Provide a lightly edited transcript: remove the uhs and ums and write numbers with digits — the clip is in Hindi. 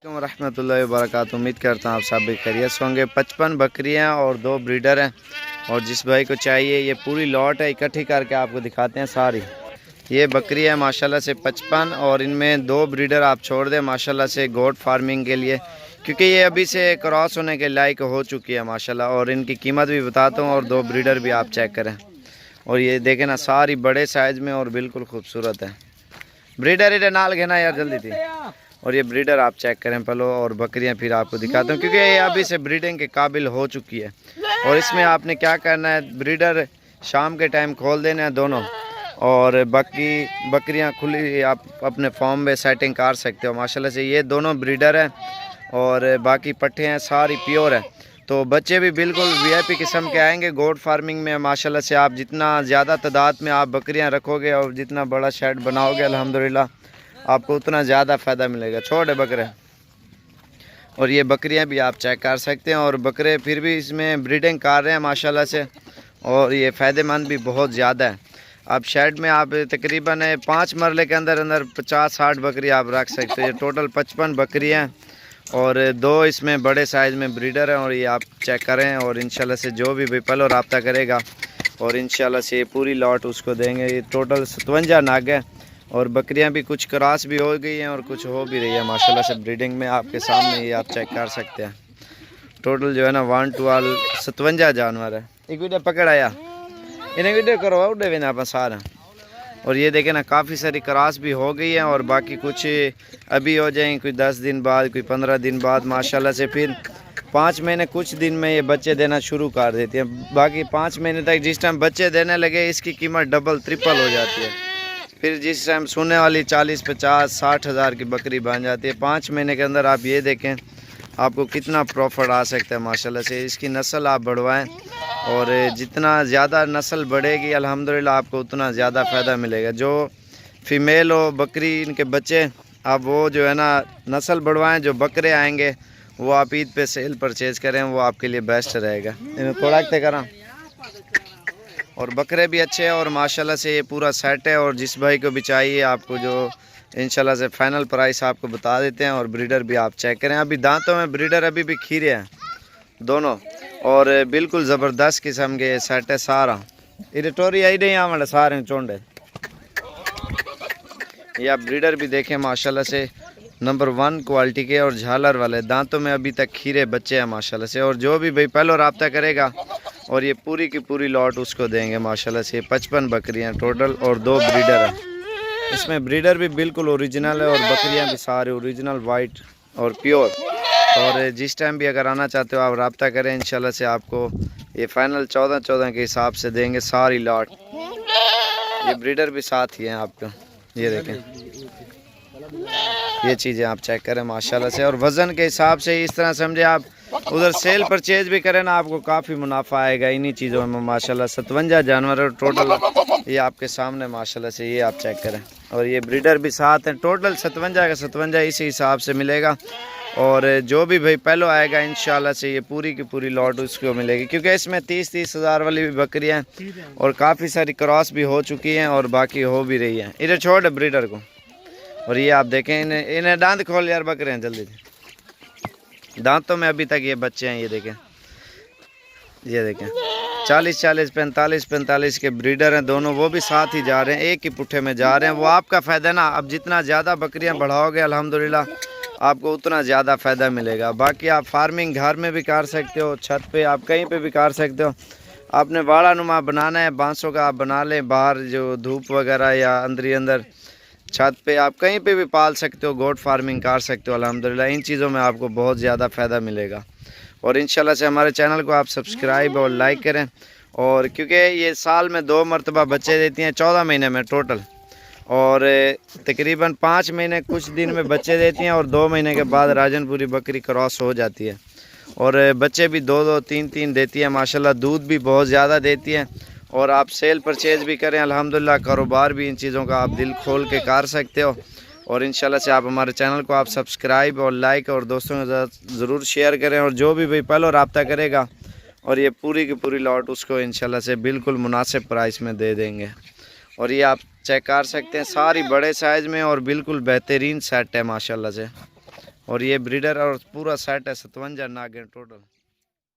रहमतुल्लाहि व बरकातुहू। उम्मीद करता हूँ आप सब भी खैरियत से होंगे। 55 बकरियाँ और 2 ब्रीडर हैं और जिस भाई को चाहिए ये पूरी लॉट है, इकट्ठी करके आपको दिखाते हैं सारी। ये बकरी है माशाल्लाह से 55 और इनमें 2 ब्रीडर आप छोड़ दें माशाल्लाह से गोट फार्मिंग के लिए, क्योंकि ये अभी से क्रॉस होने के लायक हो चुकी है माशाल्लाह। और इनकी कीमत भी बताता हूँ और 2 ब्रीडर भी आप चेक करें। और ये देखें ना, सारी बड़े साइज़ में और बिल्कुल खूबसूरत है। ब्रीडर इधर नाल घेना यार जल्दी थी। और ये ब्रीडर आप चेक करें पहले और बकरियां फिर आपको दिखाता हूँ, क्योंकि ये अभी से ब्रीडिंग के काबिल हो चुकी है। और इसमें आपने क्या करना है, ब्रीडर शाम के टाइम खोल देना है दोनों, और बाकी बकरियां खुली आप अपने फॉर्म में सेटिंग कर सकते हो माशाल्लाह से। ये दोनों ब्रीडर हैं और बाकी पट्टे हैं, सारी प्योर है। तो बच्चे भी बिल्कुल वीआईपी किस्म के आएंगे गोट फार्मिंग में माशाल्लाह से। आप जितना ज़्यादा तादाद में आप बकरियां रखोगे और जितना बड़ा शेड बनाओगे अल्हम्दुलिल्लाह आपको उतना ज़्यादा फ़ायदा मिलेगा। छोटे बकरे और ये बकरियां भी आप चेक कर सकते हैं। और बकरे फिर भी इसमें ब्रीडिंग कर रहे हैं माशाल्लाह से और ये फ़ायदेमंद भी बहुत ज़्यादा है। आप शेड में आप तकरीबन 5 मरले के अंदर अंदर 50-60 बकरी आप रख सकते हो। ये टोटल 55 बकरियाँ और 2 इसमें बड़े साइज़ में ब्रीडर हैं। और ये आप चेक करें और इंशाल्लाह से जो भी पहले रब्ता करेगा और इंशाल्लाह से ये पूरी लॉट उसको देंगे। ये टोटल 57 नाग है और बकरियां भी कुछ क्रॉस भी हो गई हैं और कुछ हो भी रही है माशाल्लाह से ब्रीडिंग में। आपके सामने ये आप चेक कर सकते हैं। टोटल जो है ना 1 12 57 जानवर है। एक वीडियो पकड़ आया, इन्हें वीडियो करो उड़े भी ना आप सारा। और ये देखें ना, काफ़ी सारी क्रॉस भी हो गई हैं और बाकी कुछ अभी हो जाएंगे, कोई 10 दिन बाद, कोई 15 दिन बाद माशाल्लाह से। फिर 5 महीने कुछ दिन में ये बच्चे देना शुरू कर देती हैं। बाकी 5 महीने तक जिस टाइम बच्चे देने लगे इसकी कीमत डबल ट्रिपल हो जाती है। फिर जिस टाइम सोने वाली 40-50-60 हज़ार की बकरी बन जाती है। 5 महीने के अंदर आप ये देखें आपको कितना प्रॉफिट आ सकता है माशाल्लाह से। इसकी नस्ल आप बढ़वाएं और जितना ज़्यादा नस्ल बढ़ेगी अल्हम्दुलिल्लाह आपको उतना ज़्यादा फ़ायदा मिलेगा। जो फीमेल हो बकरी इनके बच्चे आप वो जो है ना नस्ल बढ़वाएं। जो बकरे आएंगे वो आप ईद पे सेल परचेज़ करें, वो आपके लिए बेस्ट रहेगा। इन्हें थोड़ा करा और बकरे भी अच्छे हैं और माशाल्लाह से ये पूरा सेट है। और जिस भाई को भी चाहिए आपको जो इंशाल्लाह से फ़ाइनल प्राइस आपको बता देते हैं। और ब्रीडर भी आप चेक करें, अभी दांतों में ब्रीडर अभी भी खीरे हैं दोनों और बिल्कुल ज़बरदस्त किस्म के सेट है सारा। इरेटोरी आई नहीं हमारे सारे चोंडे। ये आप ब्रीडर भी देखें माशाल्लाह से नंबर 1 क्वालिटी के और झालर वाले, दांतों में अभी तक खीरे बच्चे हैं माशाल्लाह से। और जो भी भाई पहले रब्ता करेगा और ये पूरी की पूरी लॉट उसको देंगे माशाल्लाह से। 55 बकरियां टोटल और 2 ब्रीडर हैं। इसमें ब्रीडर भी बिल्कुल ओरिजिनल है और बकरियां भी सारे ओरिजिनल वाइट और प्योर। और जिस टाइम भी अगर आना चाहते हो आप रब्ता करें, इंशाल्लाह से आपको ये फ़ाइनल 14-14 के हिसाब से देंगे सारी लॉट। ये ब्रीडर भी साथ ही हैं आपको, ये देखें ये चीज़ें आप चेक करें माशाल्लाह से। और वज़न के हिसाब से इस तरह समझे आप उधर सेल परचेज भी करें ना आपको काफ़ी मुनाफा आएगा इन्हीं चीज़ों में माशाल्लाह। 57 जानवर टोटल ये आपके सामने माशाल्लाह से, ये आप चेक करें। और ये ब्रीडर भी साथ हैं। टोटल 57 का 57 इसी हिसाब से मिलेगा। और जो भी भाई पहले आएगा इंशाल्लाह से ये पूरी की पूरी लॉट उसको मिलेगी, क्योंकि इसमें 30-30 हज़ार वाली भी बकरियाँ और काफ़ी सारी क्रॉस भी हो चुकी हैं और बाकी हो भी रही हैं। इधर छोड़ ब्रीडर को। और ये आप देखें, इन्हें दांत खोल यार बकरे हैं जल्दी। दांतों में अभी तक ये बच्चे हैं, ये देखें 40-40 45-45 के ब्रीडर हैं दोनों, वो भी साथ ही जा रहे हैं, एक ही पुट्ठे में जा रहे हैं। वो आपका फ़ायदा ना, अब जितना ज़्यादा बकरियां बढ़ाओगे अल्हम्दुलिल्लाह आपको उतना ज़्यादा फ़ायदा मिलेगा। बाकी आप फार्मिंग घर में भी कर सकते हो, छत पे आप कहीं पे भी कर सकते हो। आपने वाड़ा नुमा बनाना है बांसों का आप बना लें, बाहर जो धूप वगैरह या अंदर छत पे आप कहीं पे भी पाल सकते हो, गोट फार्मिंग कर सकते हो अल्हम्दुलिल्लाह। इन चीज़ों में आपको बहुत ज़्यादा फ़ायदा मिलेगा। और इंशाल्लाह से हमारे चैनल को आप सब्सक्राइब और लाइक करें। और क्योंकि ये साल में 2 मरतबा बच्चे देती हैं 14 महीने में टोटल, और तकरीबन 5 महीने कुछ दिन में बच्चे देती हैं और 2 महीने के बाद राजनपुरी बकरी क्रॉस हो जाती है। और बच्चे भी 2-2 3-3 देती है माशाल्लाह। दूध भी बहुत ज़्यादा देती हैं और आप सेल परचेज़ भी करें अल्हम्दुलिल्लाह। कारोबार भी इन चीज़ों का आप दिल खोल के कर सकते हो। और इंशाल्लाह से आप हमारे चैनल को आप सब्सक्राइब और लाइक और दोस्तों के साथ ज़रूर शेयर करें। और जो भी भाई पहले रब्ता करेगा और ये पूरी की पूरी लॉट उसको इंशाल्लाह से बिल्कुल मुनासिब प्राइस में दे देंगे। और ये आप चेक कर सकते हैं सारी बड़े साइज़ में और बिल्कुल बेहतरीन सेट है माशाल्लाह से। और ये ब्रीडर और पूरा सेट है 57 नाग हैं टोटल।